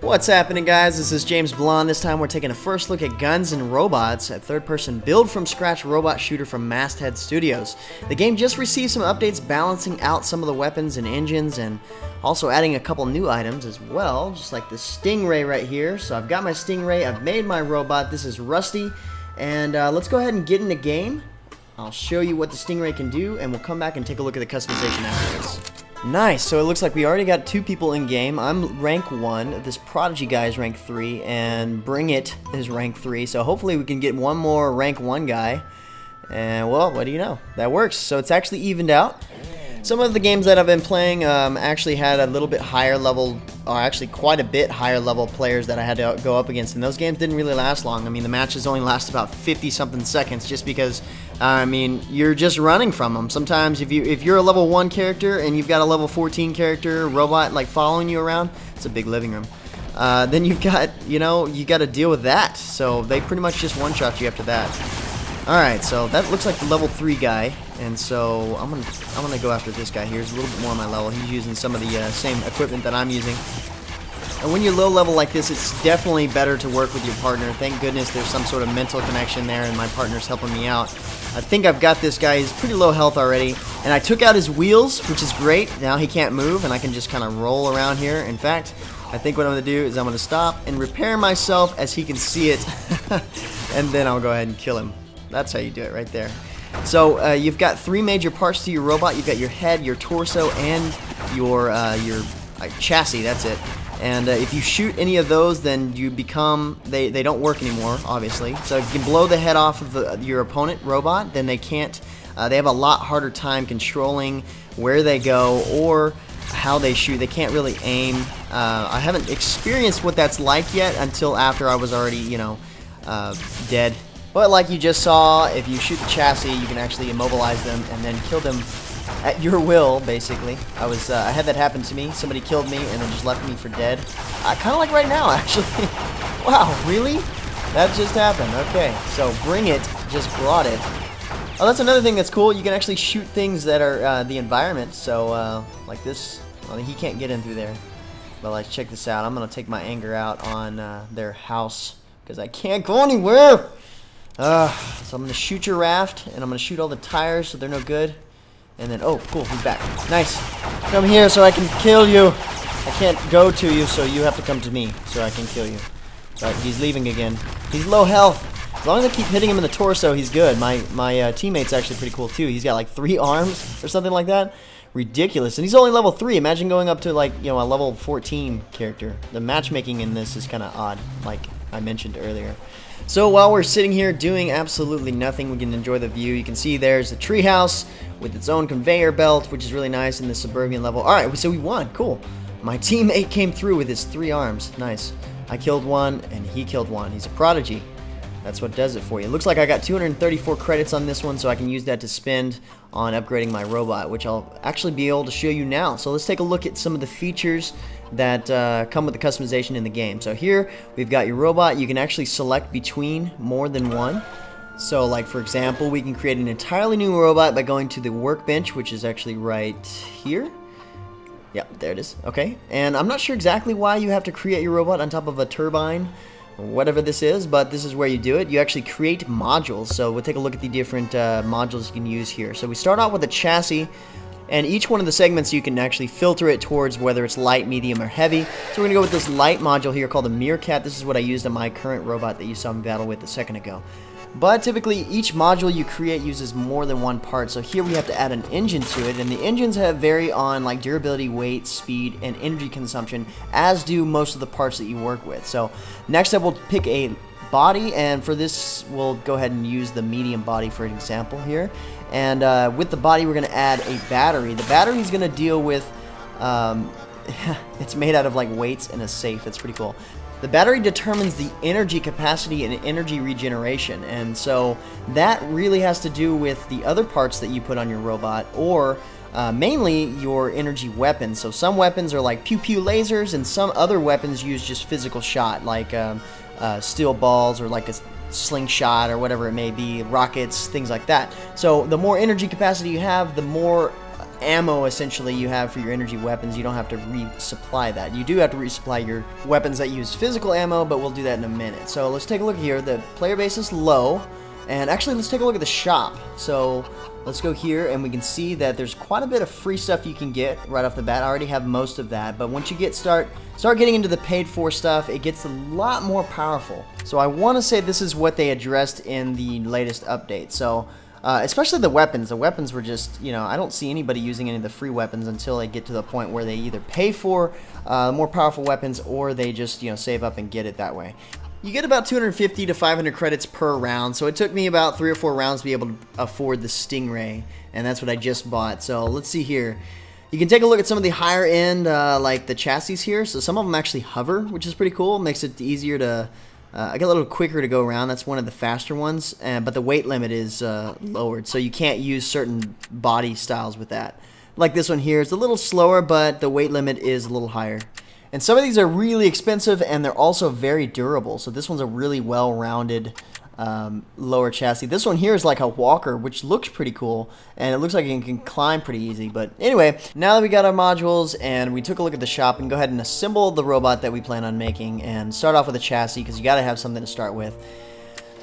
What's happening, guys? This is James Blonde. This time we're taking a first look at Guns and Robots, a third-person build-from-scratch robot shooter from Masthead Studios. The game just received some updates balancing out some of the weapons and engines and also adding a couple new items as well, just like the Stingray right here. So I've got my Stingray, I've made my robot. This is Rusty, and let's go ahead and get in the game. I'll show you what the Stingray can do, and we'll come back and take a look at the customization afterwards. Nice, so it looks like we already got 2 people in game. I'm rank 1, this Prodigy guy is rank 3, and Bring It is rank 3, so hopefully we can get one more rank 1 guy. And well, what do you know? That works, so it's actually evened out. Some of the games that I've been playing actually had a little bit higher level, or actually quite a bit higher level players that I had to go up against, and those games didn't really last long. I mean, the matches only last about 50-something seconds just because, I mean, you're just running from them. Sometimes if you're a level 1 character and you've got a level 14 character robot like following you around, it's a big living room. Then you've got, you know, you got to deal with that. So they pretty much just one-shot you after that. Alright, so that looks like the level 3 guy, and so I'm gonna go after this guy here. He's a little bit more on my level. He's using some of the same equipment that I'm using. And when you're low level like this, it's definitely better to work with your partner. Thank goodness there's some sort of mental connection there, and my partner's helping me out. I think I've got this guy. He's pretty low health already, and I took out his wheels, which is great. Now he can't move, and I can just kind of roll around here. In fact, I think what I'm gonna do is I'm gonna stop and repair myself as he can see it, and then I'll go ahead and kill him. That's how you do it right there. So you've got 3 major parts to your robot. You've got your head, your torso, and your chassis. That's it. And if you shoot any of those, then you become, they don't work anymore, obviously. So if you can blow the head off of your opponent robot, then they can't, they have a lot harder time controlling where they go or how they shoot. They can't really aim. I haven't experienced what that's like yet until after I was already, you know, dead. But like you just saw, if you shoot the chassis, you can actually immobilize them and then kill them at your will, basically. I had that happen to me. Somebody killed me and then just left me for dead. Kind of like right now, actually. Wow, really? That just happened. Okay, so Bring It just brought it. Oh, that's another thing that's cool. You can actually shoot things that are the environment. So, like this. Well, he can't get in through there. But let's check this out. I'm going to take my anger out on their house because I can't go anywhere. So I'm going to shoot your raft, and I'm going to shoot all the tires so they're no good. And then, oh, cool, he's back. Nice. Come here so I can kill you. I can't go to you, so you have to come to me so I can kill you. But he's leaving again. He's low health. As long as I keep hitting him in the torso, he's good. My teammate's actually pretty cool, too. He's got like 3 arms or something like that. Ridiculous. And he's only level 3. Imagine going up to, like, you know, a level 14 character. The matchmaking in this is kind of odd, like I mentioned earlier. So while we're sitting here doing absolutely nothing, we can enjoy the view. You can see there's a treehouse with its own conveyor belt, which is really nice in the suburban level. Alright, so we won. Cool. My teammate came through with his 3 arms. Nice. I killed one, and he killed one. He's a prodigy. That's what does it for you. It looks like I got 234 credits on this one, so I can use that to spend on upgrading my robot, which I'll actually be able to show you now. So let's take a look at some of the features that come with the customization in the game. So here we've got your robot. You can actually select between more than one. So like for example, we can create an entirely new robot by going to the workbench, which is actually right here. Yep, there it is. Okay, and I'm not sure exactly why you have to create your robot on top of a turbine or whatever this is, but this is where you do it. You actually create modules. So we'll take a look at the different modules you can use here. So we start out with a chassis, and each one of the segments you can actually filter it towards whether it's light, medium, or heavy. So we're going to go with this light module here called the Meerkat. This is what I used on my current robot that you saw me battle with a second ago. But typically each module you create uses more than one part. So here we have to add an engine to it, and the engines vary on like durability, weight, speed, and energy consumption, as do most of the parts that you work with. So next up we'll pick a body, and for this we'll go ahead and use the medium body for an example here. And with the body we're going to add a battery. The battery is going to deal with, it's made out of like weights and a safe. That's pretty cool. The battery determines the energy capacity and energy regeneration, and so that really has to do with the other parts that you put on your robot, or mainly your energy weapons. So some weapons are like pew-pew lasers, and some other weapons use just physical shot, like steel balls or like a slingshot or whatever it may be, rockets, things like that. So the more energy capacity you have, the more ammo essentially you have for your energy weapons. You don't have to resupply that. You do have to resupply your weapons that use physical ammo, but we'll do that in a minute. So let's take a look here. The player base is low, and actually let's take a look at the shop. So let's go here, and we can see that there's quite a bit of free stuff you can get right off the bat. I already have most of that, but once you start getting into the paid for stuff, it gets a lot more powerful. So I want to say this is what they addressed in the latest update. So especially the weapons. The weapons were just, you know, I don't see anybody using any of the free weapons until they get to the point where they either pay for more powerful weapons or they just, you know, save up and get it that way. You get about 250 to 500 credits per round, so it took me about 3 or 4 rounds to be able to afford the Stingray, and that's what I just bought. So let's see here. You can take a look at some of the higher end, like the chassis here. So some of them actually hover, which is pretty cool. Makes it easier to, I get a little quicker to go around. That's one of the faster ones, but the weight limit is lowered, so you can't use certain body styles with that. Like this one here, it's a little slower, but the weight limit is a little higher. And some of these are really expensive, and they're also very durable. So this one's a really well-rounded lower chassis. This one here is like a walker, which looks pretty cool, and it looks like it can climb pretty easy. But anyway, now that we got our modules and we took a look at the shop, we can go ahead and assemble the robot that we plan on making and start off with a chassis, because you got to have something to start with.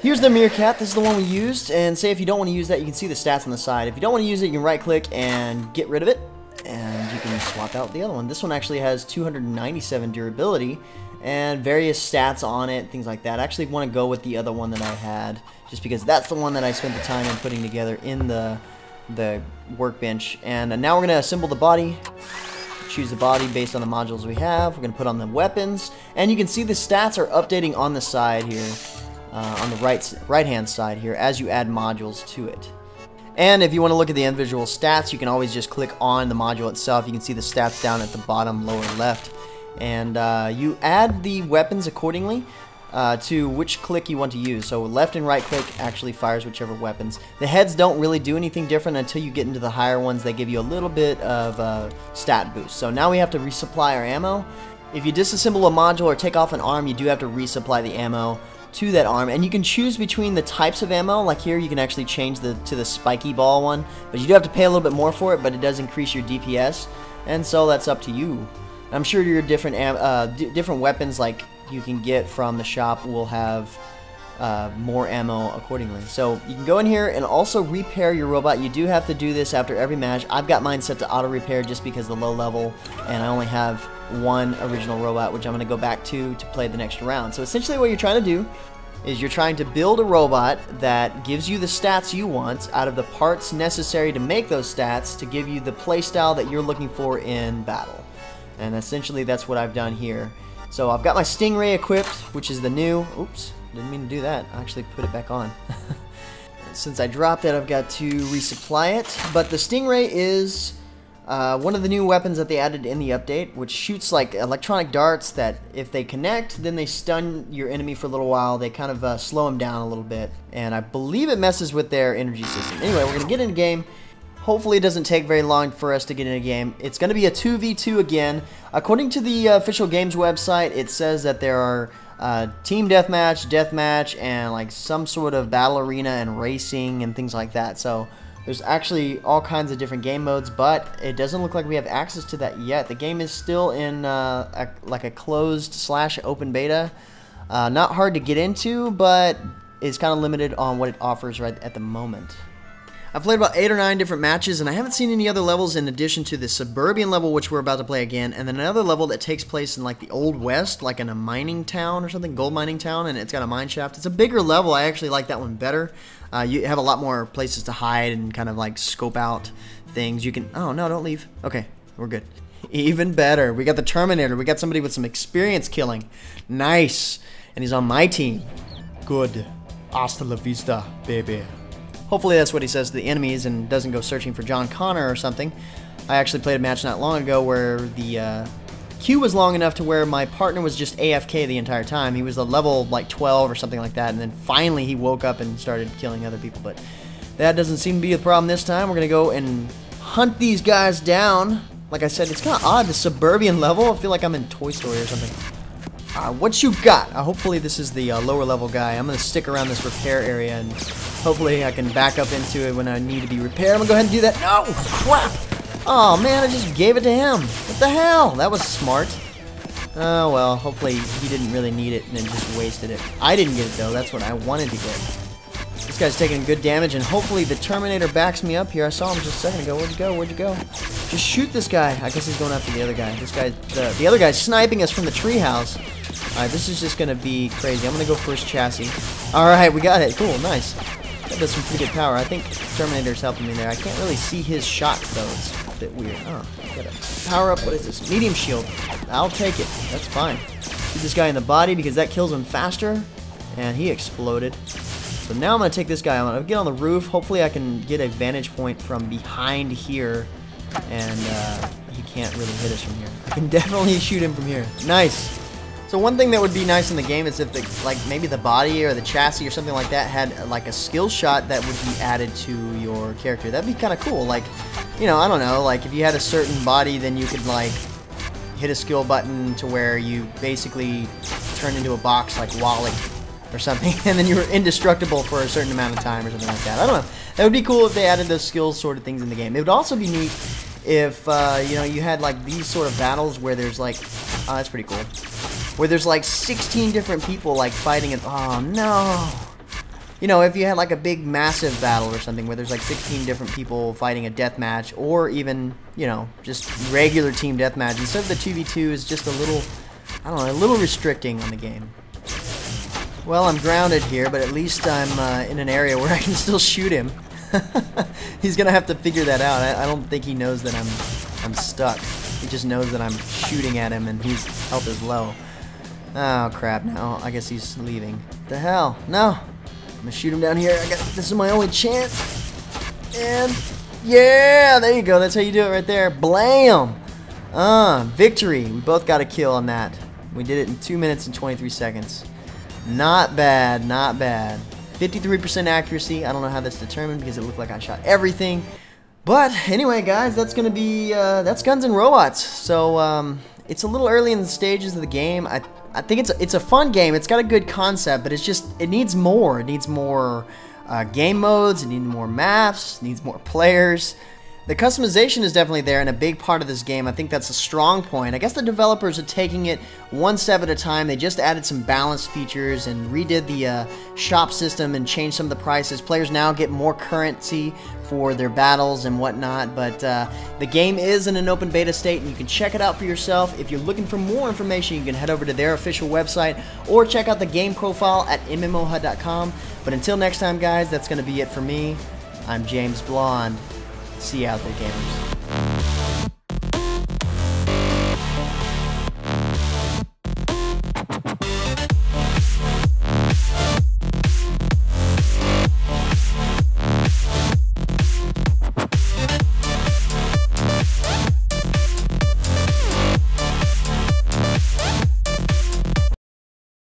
Here's the Meerkat. This is the one we used, and say if you don't want to use that, you can see the stats on the side. If you don't want to use it, you can right-click and get rid of it, and you can swap out the other one. This one actually has 297 durability and various stats on it, things like that. I actually want to go with the other one that I had, just because that's the one that I spent the time in putting together in the workbench. And now we're going to assemble the body. Choose the body based on the modules we have. We're going to put on the weapons, and you can see the stats are updating on the side here, on the right-hand side here, as you add modules to it. And if you want to look at the individual stats, you can always just click on the module itself. You can see the stats down at the bottom lower left. And you add the weapons accordingly to which click you want to use. So left and right click actually fires whichever weapons. The heads don't really do anything different until you get into the higher ones. They give you a little bit of stat boost. So now we have to resupply our ammo. If you disassemble a module or take off an arm, you do have to resupply the ammo to that arm, and you can choose between the types of ammo. Like here, you can actually change to the spiky ball one, but you do have to pay a little bit more for it, but it does increase your DPS, and so that's up to you. I'm sure your different weapons like you can get from the shop will have more ammo accordingly. So you can go in here and also repair your robot. You do have to do this after every match. I've got mine set to auto repair just because the low level, and I only have one original robot, which I'm going to go back to play the next round. So essentially what you're trying to do is you're trying to build a robot that gives you the stats you want out of the parts necessary to make those stats to give you the playstyle that you're looking for in battle. And essentially that's what I've done here. So I've got my Stingray equipped, which is the new, oops, didn't mean to do that. I actually put it back on. Since I dropped it, I've got to resupply it. But the Stingray is one of the new weapons that they added in the update, which shoots like electronic darts that if they connect, then they stun your enemy for a little while. They kind of slow them down a little bit, and I believe it messes with their energy system. Anyway, we're going to get in a game. Hopefully it doesn't take very long for us to get in a game. It's going to be a 2v2 again. According to the official games website, it says that there are team deathmatch, and like some sort of battle arena and racing and things like that. So there's actually all kinds of different game modes, but it doesn't look like we have access to that yet. The game is still in like a closed/open beta. Not hard to get into, but it's kind of limited on what it offers right at the moment. I've played about 8 or 9 different matches, and I haven't seen any other levels in addition to the suburban level, which we're about to play again, and then another level that takes place in like the Old West, like in a mining town or something, gold mining town, and it's got a mine shaft. It's a bigger level. I actually like that one better. You have a lot more places to hide and kind of like scope out things. You can, oh no, don't leave. Okay, we're good. Even better. We got the Terminator. We got somebody with some experience killing. Nice. And he's on my team. Good. Hasta la vista, baby. Hopefully that's what he says to the enemies and doesn't go searching for John Connor or something. I actually played a match not long ago where the queue was long enough to where my partner was just AFK the entire time. He was a level like 12 or something like that, and then finally he woke up and started killing other people. But that doesn't seem to be a problem this time. We're going to go and hunt these guys down. Like I said, it's kind of odd, the suburban level. I feel like I'm in Toy Story or something. What you got? Hopefully this is the lower level guy. I'm going to stick around this repair area, and hopefully I can back up into it when I need to be repaired. I'm going to go ahead and do that. No! Crap! Oh man, I just gave it to him. What the hell? That was smart. Oh well, hopefully he didn't really need it and then just wasted it. I didn't get it though, that's what I wanted to get. This guy's taking good damage and hopefully the Terminator backs me up here. I saw him just a second ago. Where'd you go? Where'd you go? Just shoot this guy. I guess he's going after the other guy. This guy, the other guy's sniping us from the treehouse. Alright, this is just gonna be crazy. I'm gonna go first chassis. Alright, we got it. Cool, nice. That does some pretty good power. I think Terminator's helping me there. I can't really see his shots though. It's a bit weird. Oh, got a power up. What is this? Medium shield. I'll take it. That's fine. Shoot this guy in the body because that kills him faster. And he exploded. So now I'm going to take this guy. I'm going to get on the roof. Hopefully I can get a vantage point from behind here. And he can't really hit us from here. I can definitely shoot him from here. Nice. So one thing that would be nice in the game is if maybe the body or the chassis or something like that had like a skill shot that would be added to your character. That'd be kind of cool. Like, you know, I don't know, like if you had a certain body, then you could like hit a skill button to where you basically turn into a box like Wally or something, and then you were indestructible for a certain amount of time or something like that. I don't know. That would be cool if they added those skills sort of things in the game. It would also be neat if, you know, you had like these sort of battles where there's like, oh, that's pretty cool. Where there's like 16 different people like fighting it. Oh no. You know, if you had like a big massive battle or something where there's like 16 different people fighting a deathmatch, or even, you know, just regular team deathmatch, instead of the 2v2 is just a little, I don't know, a little restricting on the game. Well, I'm grounded here, but at least I'm in an area where I can still shoot him. He's gonna have to figure that out. I don't think he knows that I'm stuck. He just knows that I'm shooting at him and his health is low. Oh crap! Now I guess he's leaving. What the hell? No! I'm gonna shoot him down here. This is my only chance. And yeah, there you go. That's how you do it right there. Blam! Victory. We both got a kill on that. We did it in 2 minutes and 23 seconds. Not bad, not bad. 53% accuracy. I don't know how that's determined because it looked like I shot everything. But anyway, guys, that's gonna be that's Guns and Robots. So it's a little early in the stages of the game. I think it's a fun game. It's got a good concept, but it's just it needs more. It needs more game modes. It needs more maps. It needs more players. The customization is definitely there and a big part of this game. I think that's a strong point. I guess the developers are taking it one step at a time. They just added some balance features and redid the shop system and changed some of the prices. Players now get more currency for their battles and whatnot, but the game is in an open beta state and you can check it out for yourself. If you're looking for more information, you can head over to their official website or check out the game profile at MMOHut.com. But until next time, guys, that's going to be it for me. I'm James Blonde. See you out there, gamers.